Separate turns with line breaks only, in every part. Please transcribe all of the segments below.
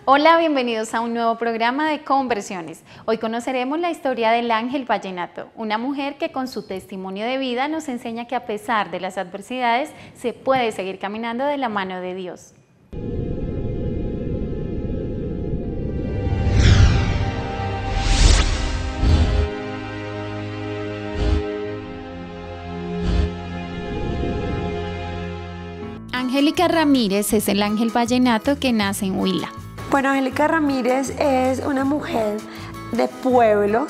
Hola, bienvenidos a un nuevo programa de Conversiones. Hoy conoceremos la historia del ángel vallenato, una mujer que con su testimonio de vida nos enseña que a pesar de las adversidades se puede seguir caminando de la mano de Dios. Angélica Ramírez es el ángel vallenato que nace en Huila.
Bueno, Angélica Ramírez es una mujer de pueblo.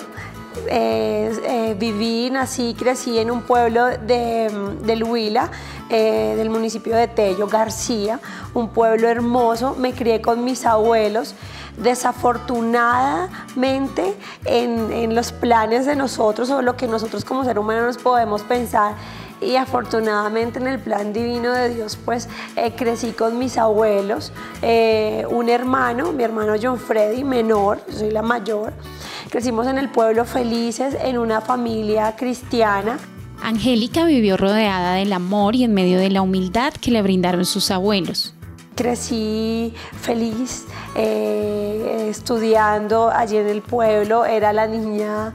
Nací y crecí en un pueblo del Huila, del municipio de Tello, García, un pueblo hermoso. Me crié con mis abuelos. Desafortunadamente, en los planes de nosotros o lo que nosotros como seres humanos podemos pensar, y afortunadamente en el plan divino de Dios, pues crecí con mis abuelos, un hermano, mi hermano John Freddy, menor, yo soy la mayor. Crecimos en el pueblo felices, en una familia cristiana.
Angélica vivió rodeada del amor y en medio de la humildad que le brindaron sus abuelos.
Crecí feliz, estudiando allí en el pueblo. Era la niña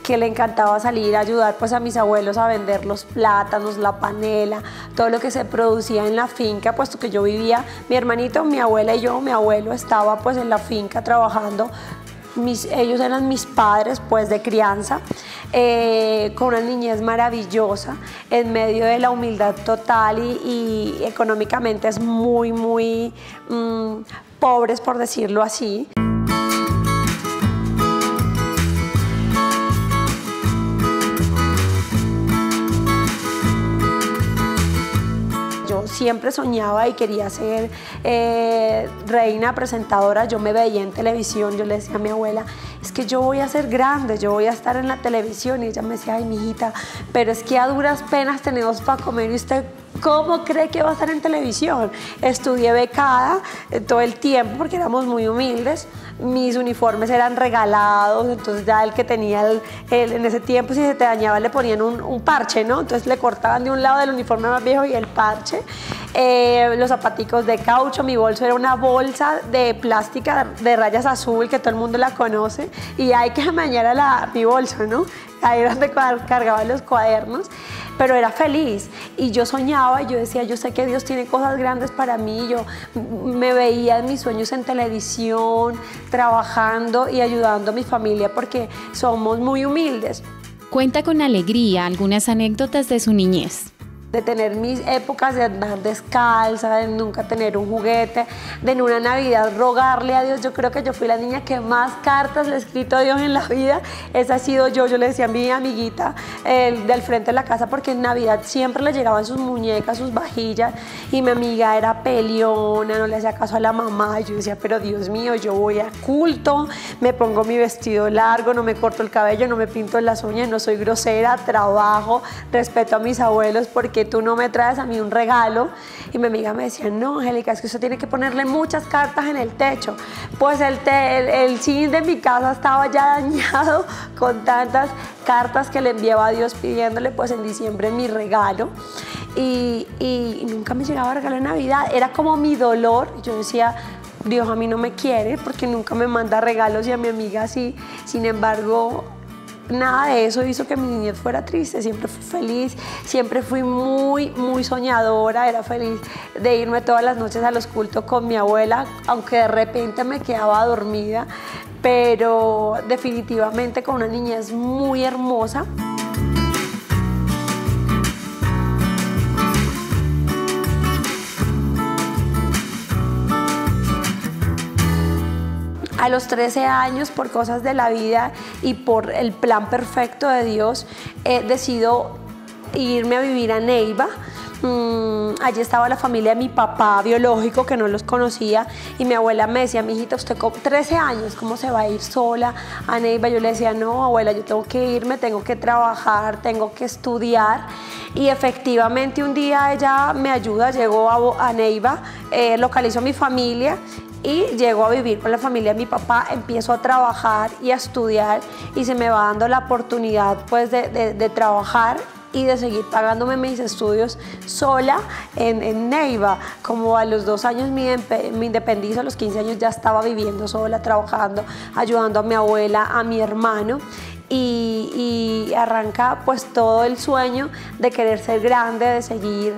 que le encantaba salir a ayudar pues, a mis abuelos a vender los plátanos, la panela, todo lo que se producía en la finca, puesto que yo vivía, mi hermanito, mi abuela y yo, mi abuelo estaba pues, en la finca trabajando. Ellos eran mis padres pues, de crianza, con una niñez maravillosa, en medio de la humildad total y económicamente es muy pobres, por decirlo así. Yo siempre soñaba y quería ser reina, presentadora. Yo me veía en televisión, yo le decía a mi abuela, es que yo voy a ser grande, yo voy a estar en la televisión. Y ella me decía, ay, mijita, pero es que a duras penas tenemos para comer y usted, ¿cómo cree que va a estar en televisión? Estudié becada todo el tiempo porque éramos muy humildes. Mis uniformes eran regalados, entonces ya el que tenía en ese tiempo, si se te dañaba, le ponían un parche, ¿no? Entonces le cortaban de un lado del uniforme más viejo y el parche. Los zapaticos de caucho, mi bolso era una bolsa de plástica de rayas azul, que todo el mundo la conoce, y hay que amañar mi bolso, ¿no? Ahí era donde cargaba los cuadernos, pero era feliz y yo soñaba y yo decía, yo sé que Dios tiene cosas grandes para mí. Yo me veía en mis sueños en televisión, trabajando y ayudando a mi familia porque somos muy humildes.
Cuenta con alegría algunas anécdotas de su niñez.
De tener mis épocas de andar descalza, de nunca tener un juguete, de en una Navidad rogarle a Dios. Yo creo que yo fui la niña que más cartas le he escrito a Dios en la vida. Esa ha sido yo le decía a mi amiguita del frente de la casa, porque en Navidad siempre le llegaban sus muñecas, sus vajillas, y mi amiga era peleona, no le hacía caso a la mamá. Y yo decía, pero Dios mío, yo voy a culto, me pongo mi vestido largo, no me corto el cabello, no me pinto las uñas, no soy grosera, trabajo, respeto a mis abuelos, porque tú no me traes a mí un regalo. Y mi amiga me decía, no, Angélica, es que usted tiene que ponerle muchas cartas en el techo. Pues el zinc de mi casa estaba ya dañado con tantas cartas que le enviaba a Dios pidiéndole pues en diciembre mi regalo. Y nunca me llegaba a regalar en Navidad. Era como mi dolor. Yo decía, Dios a mí no me quiere porque nunca me manda regalos y a mi amiga sí. Sin embargo, nada de eso hizo que mi niñez fuera triste. Siempre fui feliz, siempre fui muy soñadora. Era feliz de irme todas las noches a los cultos con mi abuela, aunque de repente me quedaba dormida, pero definitivamente con una niñez muy hermosa. A los 13 años, por cosas de la vida y por el plan perfecto de Dios, decido irme a vivir a Neiva. Allí estaba la familia de mi papá biológico, que no los conocía, y mi abuela me decía, mijita, usted con 13 años, ¿cómo se va a ir sola a Neiva? Yo le decía, no, abuela, yo tengo que irme, tengo que trabajar, tengo que estudiar. Y efectivamente un día ella me ayuda, llegó a Neiva, localizó a mi familia y llego a vivir con la familia de mi papá. Empiezo a trabajar y a estudiar y se me va dando la oportunidad pues de trabajar y de seguir pagándome mis estudios sola en Neiva. Como a los 2 años me independizo, a los 15 años ya estaba viviendo sola, trabajando, ayudando a mi abuela, a mi hermano. Y arranca pues todo el sueño de querer ser grande, de seguir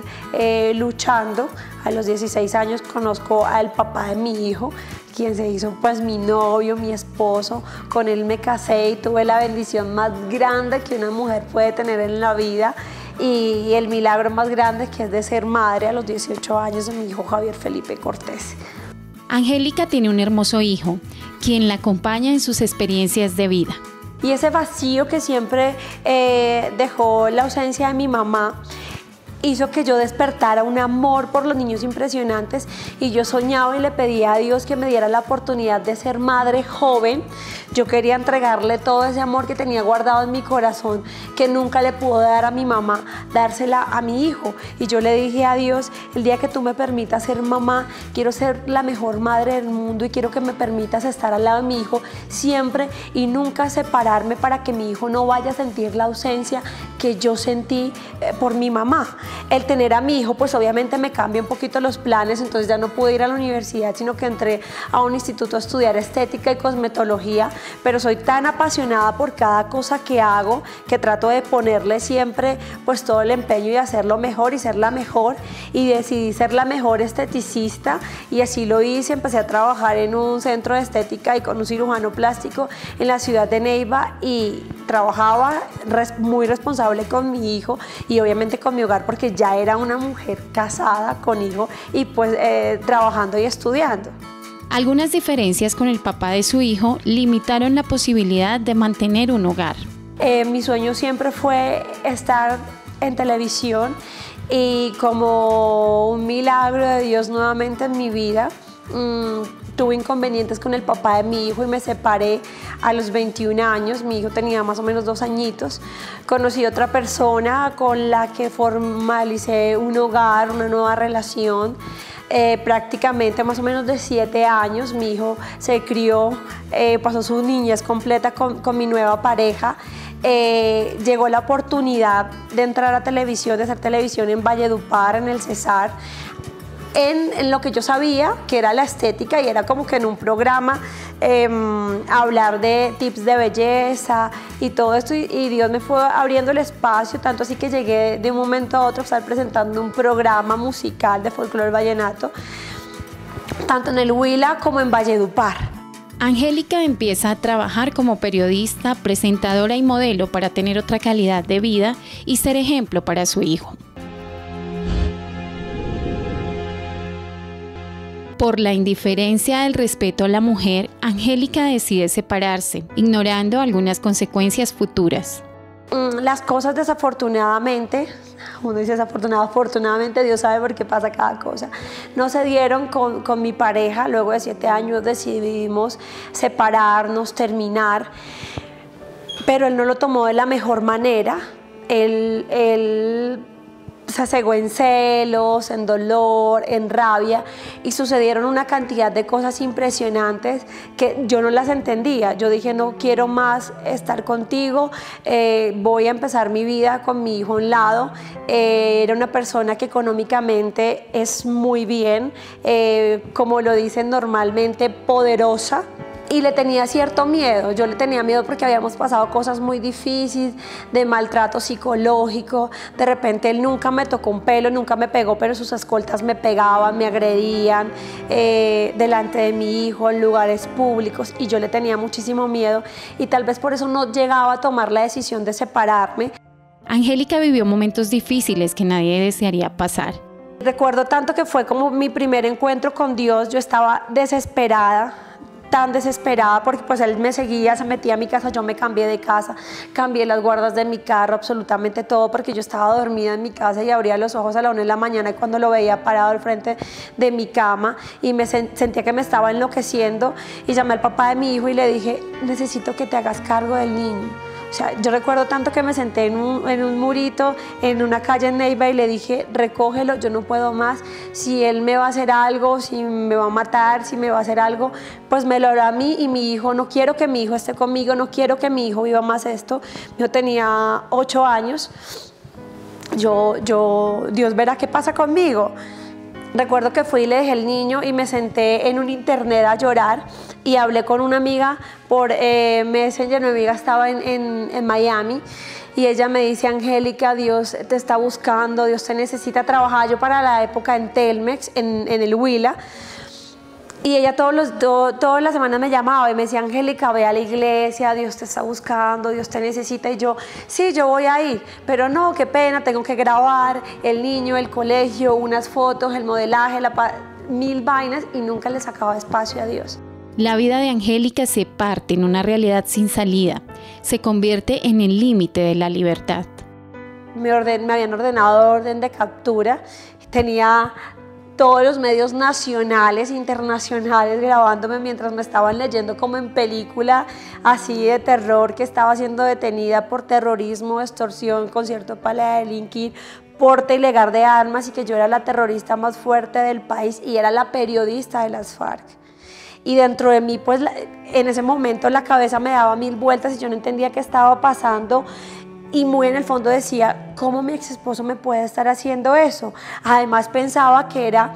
luchando. A los 16 años conozco al papá de mi hijo, quien se hizo pues mi novio, mi esposo. Con él me casé y tuve la bendición más grande que una mujer puede tener en la vida, y el milagro más grande, que es de ser madre a los 18 años de mi hijo Javier Felipe Cortés.
Angélica tiene un hermoso hijo, quien la acompaña en sus experiencias de vida.
Y ese vacío que siempre dejó la ausencia de mi mamá hizo que yo despertara un amor por los niños impresionantes, y yo soñaba y le pedía a Dios que me diera la oportunidad de ser madre joven. Yo quería entregarle todo ese amor que tenía guardado en mi corazón, que nunca le pude dar a mi mamá, dársela a mi hijo. Y yo le dije a Dios: el día que tú me permitas ser mamá, quiero ser la mejor madre del mundo, y quiero que me permitas estar al lado de mi hijo siempre y nunca separarme, para que mi hijo no vaya a sentir la ausencia que yo sentí por mi mamá. El tener a mi hijo pues obviamente me cambia un poquito los planes, entonces ya no pude ir a la universidad, sino que entré a un instituto a estudiar estética y cosmetología, pero soy tan apasionada por cada cosa que hago que trato de ponerle siempre pues todo el empeño y hacerlo mejor y ser la mejor, y decidí ser la mejor esteticista, y así lo hice. Empecé a trabajar en un centro de estética y con un cirujano plástico en la ciudad de Neiva, y trabajaba muy responsable con mi hijo y obviamente con mi hogar, porque ya era una mujer casada con hijo y pues trabajando y estudiando.
Algunas diferencias con el papá de su hijo limitaron la posibilidad de mantener un hogar.
Mi sueño siempre fue estar en televisión, y como un milagro de Dios nuevamente en mi vida, tuve inconvenientes con el papá de mi hijo y me separé a los 21 años. Mi hijo tenía más o menos 2 añitos. Conocí a otra persona con la que formalicé un hogar, una nueva relación. Prácticamente más o menos de 7 años. Mi hijo se crió, pasó su niñez completa con mi nueva pareja. Llegó la oportunidad de entrar a televisión, de hacer televisión en Valledupar, en el Cesar, en lo que yo sabía que era la estética, y era como que en un programa hablar de tips de belleza y todo esto, y Dios me fue abriendo el espacio, tanto así que llegué de un momento a otro a estar presentando un programa musical de folclore vallenato, tanto en el Huila como en Valledupar.
Angélica empieza a trabajar como periodista, presentadora y modelo para tener otra calidad de vida y ser ejemplo para su hijo. Por la indiferencia del respeto a la mujer, Angélica decide separarse, ignorando algunas consecuencias futuras.
Las cosas desafortunadamente, uno dice afortunadamente, Dios sabe por qué pasa cada cosa, no se dieron con mi pareja. Luego de 7 años decidimos separarnos, terminar, pero él no lo tomó de la mejor manera. Él se cegó en celos, en dolor, en rabia, y sucedieron una cantidad de cosas impresionantes que yo no las entendía. Yo dije: no quiero más estar contigo, voy a empezar mi vida con mi hijo a un lado. Era una persona que económicamente es muy bien, como lo dicen normalmente, poderosa. Y le tenía cierto miedo. Yo le tenía miedo porque habíamos pasado cosas muy difíciles, de maltrato psicológico. De repente él nunca me tocó un pelo, nunca me pegó, pero sus escoltas me pegaban, me agredían delante de mi hijo, en lugares públicos, y yo le tenía muchísimo miedo, y tal vez por eso no llegaba a tomar la decisión de separarme.
Angélica vivió momentos difíciles que nadie desearía pasar.
Recuerdo tanto que fue como mi primer encuentro con Dios. Yo estaba desesperada, tan desesperada, porque pues él me seguía, se metía a mi casa. Yo me cambié de casa, cambié las guardas de mi carro, absolutamente todo, porque yo estaba dormida en mi casa y abría los ojos a la 1 de la mañana, y cuando lo veía parado al frente de mi cama, y me sentía que me estaba enloqueciendo, y llamé al papá de mi hijo y le dije: necesito que te hagas cargo del niño. O sea, yo recuerdo tanto que me senté en un murito en una calle en Neiva y le dije: recógelo, yo no puedo más. Si él me va a hacer algo, si me va a matar, si me va a hacer algo, pues me lo hará a mí y mi hijo. No quiero que mi hijo esté conmigo, no quiero que mi hijo viva más esto. Yo tenía 8 años. Dios verá qué pasa conmigo. Recuerdo que fui y le dejé el niño y me senté en un internet a llorar y hablé con una amiga por Messenger. Mi amiga estaba en Miami y ella me dice: Angélica, Dios te está buscando, Dios te necesita. Trabajaba yo para la época en Telmex, en el Huila. Y ella todas las semanas me llamaba y me decía: Angélica, ve a la iglesia, Dios te está buscando, Dios te necesita. Y yo, sí, yo voy a ir, pero no, qué pena, tengo que grabar el niño, el colegio, unas fotos, el modelaje, mil vainas, y nunca le sacaba espacio a Dios.
La vida de Angélica se parte en una realidad sin salida, se convierte en el límite de la libertad.
Me habían ordenado orden de captura, tenía todos los medios nacionales e internacionales grabándome mientras me estaban leyendo como en película así de terror, que estaba siendo detenida por terrorismo, extorsión, concierto para delinquir, porte ilegal de armas, y que yo era la terrorista más fuerte del país y era la periodista de las FARC. Y dentro de mí, pues en ese momento la cabeza me daba mil vueltas y yo no entendía qué estaba pasando. Y muy en el fondo decía: ¿cómo mi ex esposo me puede estar haciendo eso? Además pensaba que era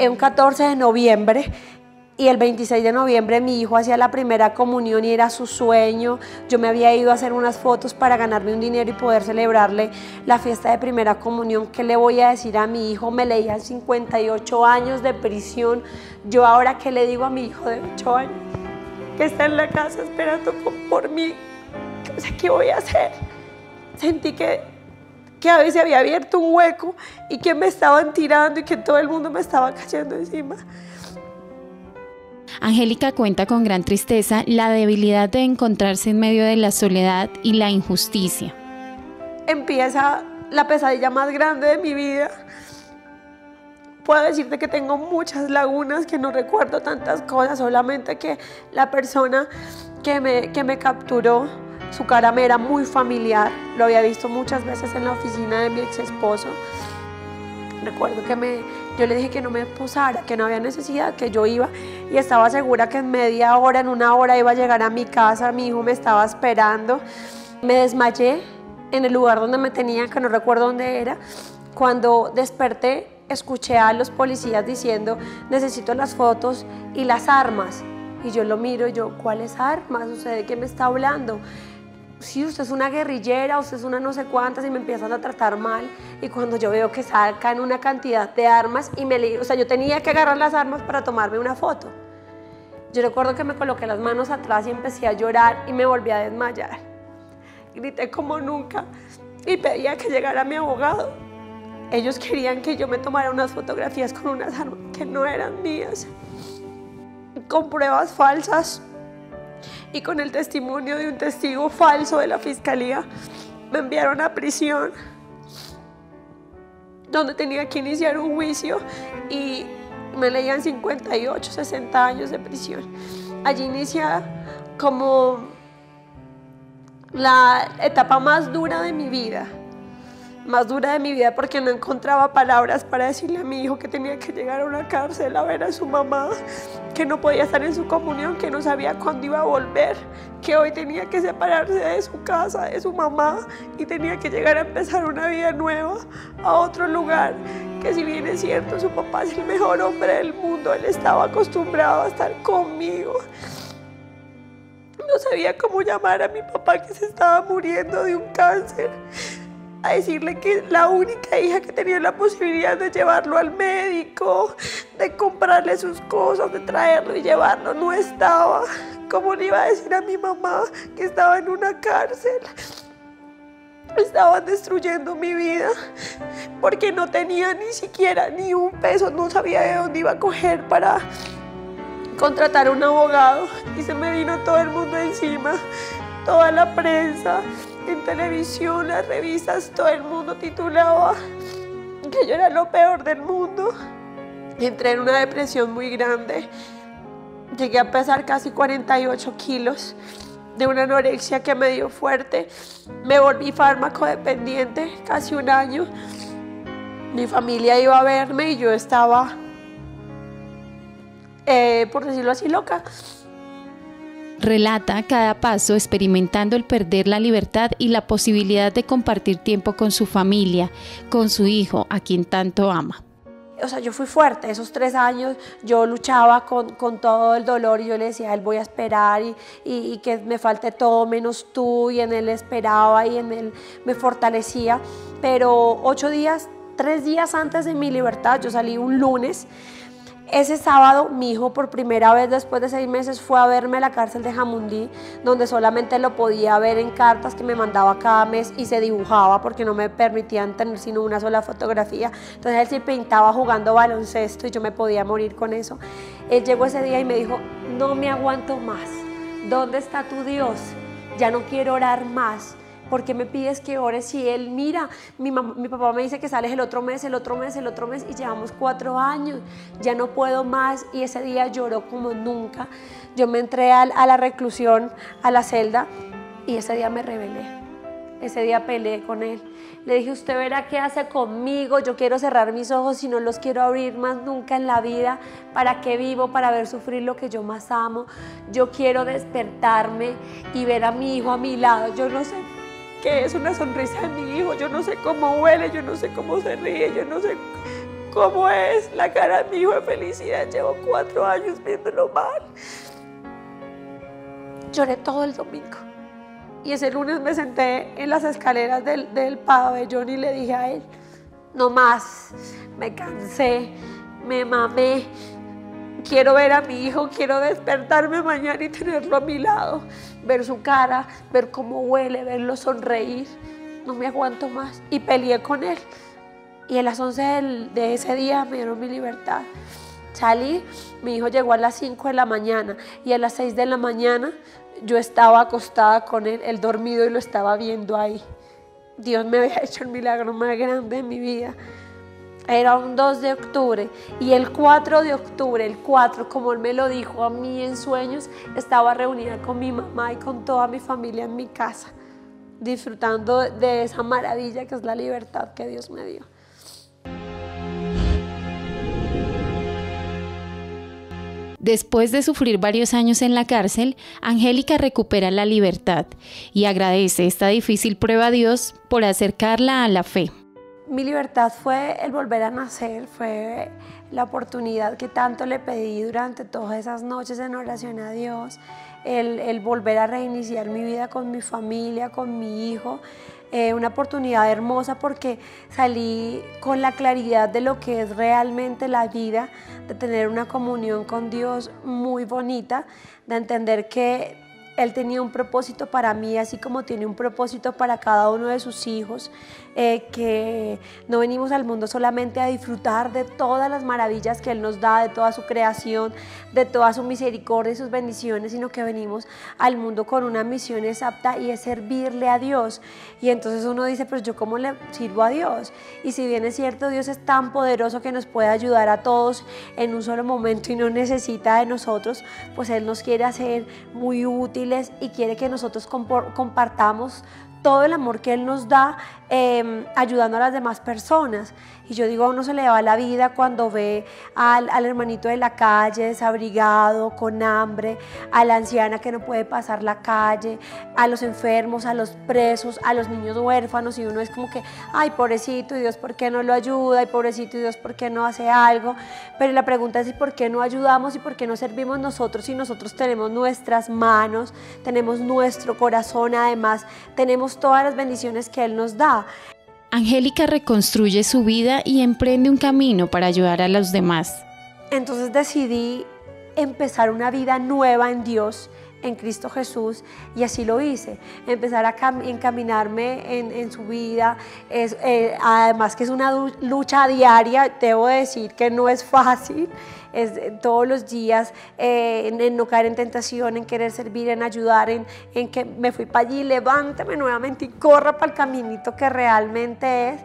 un 14 de noviembre y el 26 de noviembre mi hijo hacía la primera comunión y era su sueño. Yo me había ido a hacer unas fotos para ganarme un dinero y poder celebrarle la fiesta de primera comunión. ¿Qué le voy a decir a mi hijo? Me leían 58 años de prisión. Yo ahora, ¿qué le digo a mi hijo de 8 años que está en la casa esperando por mí? O sea, ¿qué voy a hacer? Sentí que a veces había abierto un hueco y que me estaban tirando y que todo el mundo me estaba cayendo encima.
Angélica cuenta con gran tristeza la debilidad de encontrarse en medio de la soledad y la injusticia.
Empieza la pesadilla más grande de mi vida. Puedo decirte que tengo muchas lagunas, que no recuerdo tantas cosas, solamente que la persona que me capturó, su cara me era muy familiar, lo había visto muchas veces en la oficina de mi ex esposo. Recuerdo que yo le dije que no me posara, que no había necesidad, que yo iba, y estaba segura que en media hora, en una hora iba a llegar a mi casa, mi hijo me estaba esperando. Me desmayé en el lugar donde me tenían, que no recuerdo dónde era. Cuando desperté, escuché a los policías diciendo: necesito las fotos y las armas. Y yo lo miro y yo: ¿cuáles armas? ¿Usted de qué me está hablando? Sí, usted es una guerrillera, usted es una no sé cuántas, y me empiezan a tratar mal. Y cuando yo veo que sacan una cantidad de armas o sea, yo tenía que agarrar las armas para tomarme una foto. Yo recuerdo que me coloqué las manos atrás y empecé a llorar y me volví a desmayar. Grité como nunca y pedía que llegara mi abogado. Ellos querían que yo me tomara unas fotografías con unas armas que no eran mías, con pruebas falsas y con el testimonio de un testigo falso de la fiscalía. Me enviaron a prisión, donde tenía que iniciar un juicio, y me leían 58, 60 años de prisión. Allí inicia como la etapa más dura de mi vida. Más dura de mi vida, porque no encontraba palabras para decirle a mi hijo que tenía que llegar a una cárcel a ver a su mamá, que no podía estar en su comunión, que no sabía cuándo iba a volver, que hoy tenía que separarse de su casa, de su mamá, y tenía que llegar a empezar una vida nueva a otro lugar, que si bien es cierto, su papá es el mejor hombre del mundo, él estaba acostumbrado a estar conmigo. No sabía cómo llamar a mi papá, que se estaba muriendo de un cáncer, a decirle que la única hija que tenía la posibilidad de llevarlo al médico, de comprarle sus cosas, de traerlo y llevarlo, no estaba. ¿Cómo le iba a decir a mi mamá que estaba en una cárcel? Estaban destruyendo mi vida porque no tenía ni siquiera ni un peso, no sabía de dónde iba a coger para contratar a un abogado, y se me vino todo el mundo encima, toda la prensa. En televisión, las revistas, todo el mundo titulaba que yo era lo peor del mundo. Y entré en una depresión muy grande. Llegué a pesar casi 48 kilos de una anorexia que me dio fuerte. Me volví fármaco dependiente casi un año. Mi familia iba a verme y yo estaba, por decirlo así, loca.
Relata cada paso experimentando el perder la libertad y la posibilidad de compartir tiempo con su familia, con su hijo, a quien tanto ama.
O sea, yo fui fuerte, esos 3 años yo luchaba con todo el dolor y yo le decía a él voy a esperar y que me falte todo menos tú, y en él esperaba y en él me fortalecía, pero 3 días antes de mi libertad, yo salí un lunes. Ese sábado mi hijo por primera vez después de 6 meses fue a verme a la cárcel de Jamundí, donde solamente lo podía ver en cartas que me mandaba cada mes y se dibujaba porque no me permitían tener sino una sola fotografía. Entonces él se pintaba jugando baloncesto y yo me podía morir con eso. Él llegó ese día y me dijo, no me aguanto más, ¿dónde está tu Dios? Ya no quiero orar más. ¿Por qué me pides que ores si él mira? Mi papá me dice que sales el otro mes y llevamos 4 años, ya no puedo más. Y ese día lloró como nunca. Yo me entré a la reclusión, a la celda, y ese día me rebelé. Ese día peleé con él. Le dije, usted verá qué hace conmigo, yo quiero cerrar mis ojos y no los quiero abrir más nunca en la vida. ¿Para qué vivo? Para ver sufrir lo que yo más amo. Yo quiero despertarme y ver a mi hijo a mi lado. Yo no sé qué es una sonrisa de mi hijo, yo no sé cómo huele, yo no sé cómo se ríe, yo no sé cómo es la cara de mi hijo de felicidad. Llevo 4 años viéndolo mal. Lloré todo el domingo y ese lunes me senté en las escaleras del pabellón y le dije a él, no más, me cansé, me mamé, quiero ver a mi hijo, quiero despertarme mañana y tenerlo a mi lado, ver su cara, ver cómo huele, verlo sonreír, no me aguanto más. Y peleé con él y a las 11 de ese día me dieron mi libertad. Salí, mi hijo llegó a las 5 de la mañana y a las 6 de la mañana yo estaba acostada con él dormido y lo estaba viendo ahí. Dios me había hecho el milagro más grande de mi vida. Era un 2 de octubre y el 4 de octubre, como él me lo dijo a mí en sueños, estaba reunida con mi mamá y con toda mi familia en mi casa, disfrutando de esa maravilla que es la libertad que Dios me dio.
Después de sufrir varios años en la cárcel, Angélica recupera la libertad y agradece esta difícil prueba a Dios por acercarla a la fe.
Mi libertad fue el volver a nacer, fue la oportunidad que tanto le pedí durante todas esas noches en oración a Dios, el volver a reiniciar mi vida con mi familia, con mi hijo, una oportunidad hermosa porque salí con la claridad de lo que es realmente la vida, de tener una comunión con Dios muy bonita, de entender que Él tenía un propósito para mí, así como tiene un propósito para cada uno de sus hijos, que no venimos al mundo solamente a disfrutar de todas las maravillas que Él nos da, de toda su creación, de toda su misericordia y sus bendiciones, sino que venimos al mundo con una misión exacta y es servirle a Dios. Y entonces uno dice, pero ¿yo cómo le sirvo a Dios? Y si bien es cierto, Dios es tan poderoso que nos puede ayudar a todos en un solo momento y no necesita de nosotros, pues Él nos quiere hacer muy útiles y quiere que nosotros compartamos todo el amor que Él nos da ayudando a las demás personas. Y yo digo, a uno se le va la vida cuando ve al hermanito de la calle desabrigado, con hambre, a la anciana que no puede pasar la calle, a los enfermos, a los presos, a los niños huérfanos, y uno es como que, ay, pobrecito, y Dios, ¿por qué no lo ayuda? Y pobrecito, y Dios, ¿por qué no hace algo? Pero la pregunta es, ¿y por qué no ayudamos y por qué no servimos nosotros si nosotros tenemos nuestras manos, tenemos nuestro corazón, además tenemos todas las bendiciones que Él nos da?
Angélica reconstruye su vida y emprende un camino para ayudar a los demás.
Entonces decidí empezar una vida nueva en Dios, en Cristo Jesús, y así lo hice. Empezar a encaminarme en su vida, además que es una lucha diaria, debo decir que no es fácil, es todos los días en no caer en tentación, en querer servir, en ayudar, en que me fui para allí, levántame nuevamente y corra para el caminito que realmente es,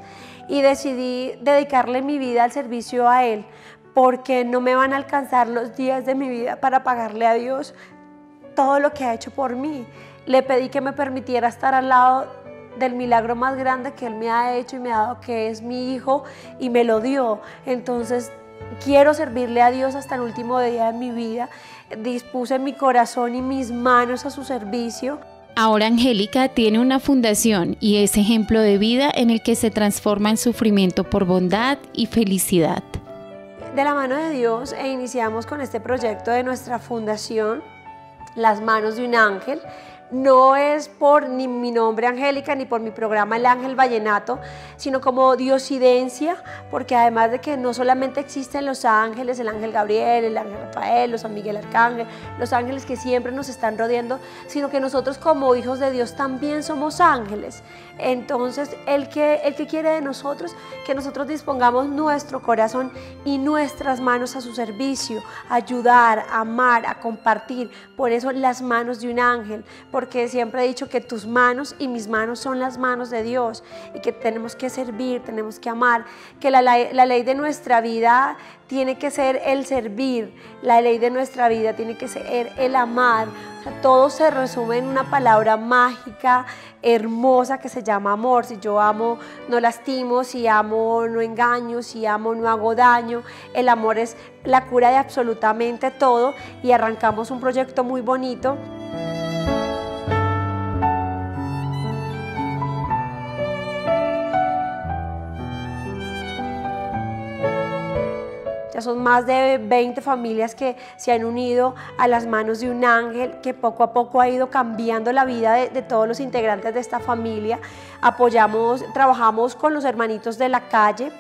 y decidí dedicarle mi vida al servicio a Él, porque no me van a alcanzar los días de mi vida para pagarle a Dios todo lo que ha hecho por mí. Le pedí que me permitiera estar al lado del milagro más grande que Él me ha hecho y me ha dado, que es mi hijo, y me lo dio. Entonces quiero servirle a Dios hasta el último día de mi vida. Dispuse mi corazón y mis manos a su servicio.
Ahora Angélica tiene una fundación y es ejemplo de vida en el que se transforma en sufrimiento por bondad y felicidad.
De la mano de Dios iniciamos con este proyecto de nuestra fundación, Las Manos de un Ángel. No es por ni mi nombre Angélica ni por mi programa El Ángel Vallenato, sino como diosidencia, porque además de que no solamente existen los ángeles, el ángel Gabriel, el ángel Rafael, los San Miguel Arcángel, los ángeles que siempre nos están rodeando, sino que nosotros como hijos de Dios también somos ángeles. Entonces, el que quiere de nosotros, que nosotros dispongamos nuestro corazón y nuestras manos a su servicio, a ayudar, a amar, a compartir. Por eso las manos de un ángel, porque siempre he dicho que tus manos y mis manos son las manos de Dios y que tenemos que servir, tenemos que amar, que la ley de nuestra vida tiene que ser el servir, la ley de nuestra vida tiene que ser el amar. O sea, todo se resume en una palabra mágica, hermosa, que se llama amor. Si yo amo, no lastimo; si amo, no engaño; si amo, no hago daño. El amor es la cura de absolutamente todo y arrancamos un proyecto muy bonito. Ya son más de 20 familias que se han unido a Las Manos de un Ángel, que poco a poco ha ido cambiando la vida de todos los integrantes de esta familia. Trabajamos con los hermanitos de la calle,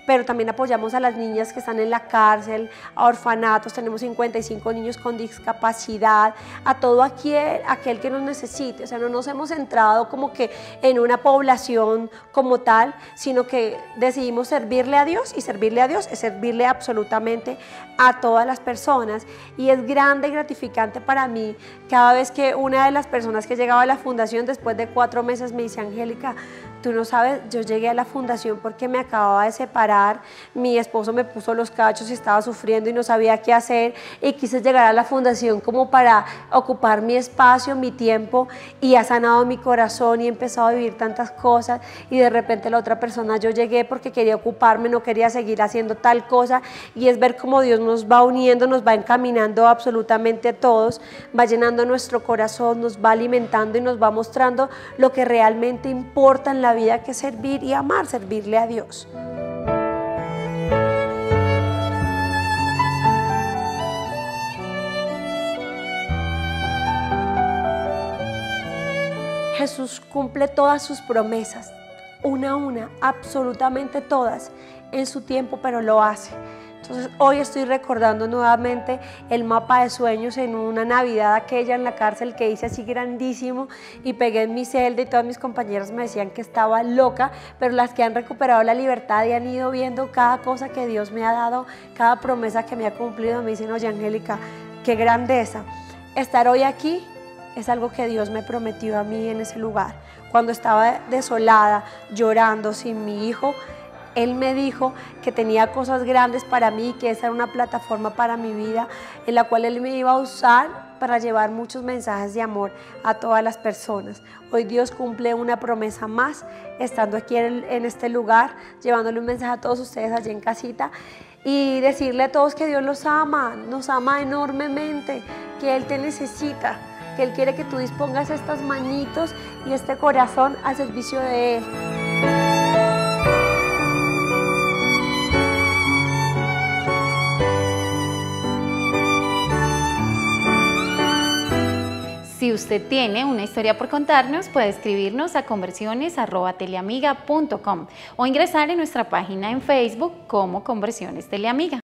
pero también apoyamos a las niñas que están en la cárcel, a orfanatos. Tenemos 55 niños con discapacidad, a todo aquel que nos necesite. O sea, no nos hemos centrado como que en una población como tal, sino que decidimos servirle a Dios, y servirle a Dios es servirle absolutamente a todas las personas. Y es grande y gratificante para mí cada vez que una de las personas que llegaba a la fundación después de 4 meses me dice: Angélica, tú no sabes, yo llegué a la fundación porque me acababa de separar, mi esposo me puso los cachos y estaba sufriendo y no sabía qué hacer, y quise llegar a la fundación como para ocupar mi espacio, mi tiempo, y ha sanado mi corazón y he empezado a vivir tantas cosas. Y de repente la otra persona: yo llegué porque quería ocuparme, no quería seguir haciendo tal cosa. Y es ver cómo Dios nos va uniendo, nos va encaminando absolutamente a todos, va llenando nuestro corazón, nos va alimentando y nos va mostrando lo que realmente importa en la vida, que es servir y amar, servirle a Dios. Jesús cumple todas sus promesas, una a una, absolutamente todas, en su tiempo, pero lo hace. Entonces hoy estoy recordando nuevamente el mapa de sueños en una Navidad aquella en la cárcel que hice así grandísimo y pegué en mi celda, y todas mis compañeras me decían que estaba loca, pero las que han recuperado la libertad y han ido viendo cada cosa que Dios me ha dado, cada promesa que me ha cumplido, me dicen: oye, Angélica, qué grandeza. Estar hoy aquí es algo que Dios me prometió a mí en ese lugar. Cuando estaba desolada, llorando, sin mi hijo, Él me dijo que tenía cosas grandes para mí, que esa era una plataforma para mi vida, en la cual Él me iba a usar para llevar muchos mensajes de amor a todas las personas. Hoy Dios cumple una promesa más, estando aquí en este lugar, llevándole un mensaje a todos ustedes allí en casita, y decirle a todos que Dios los ama, nos ama enormemente, que Él te necesita, que Él quiere que tú dispongas estas manitos y este corazón al servicio de Él.
Si usted tiene una historia por contarnos, puede escribirnos a conversiones@teleamiga.com o ingresar en nuestra página en Facebook como Conversiones Teleamiga.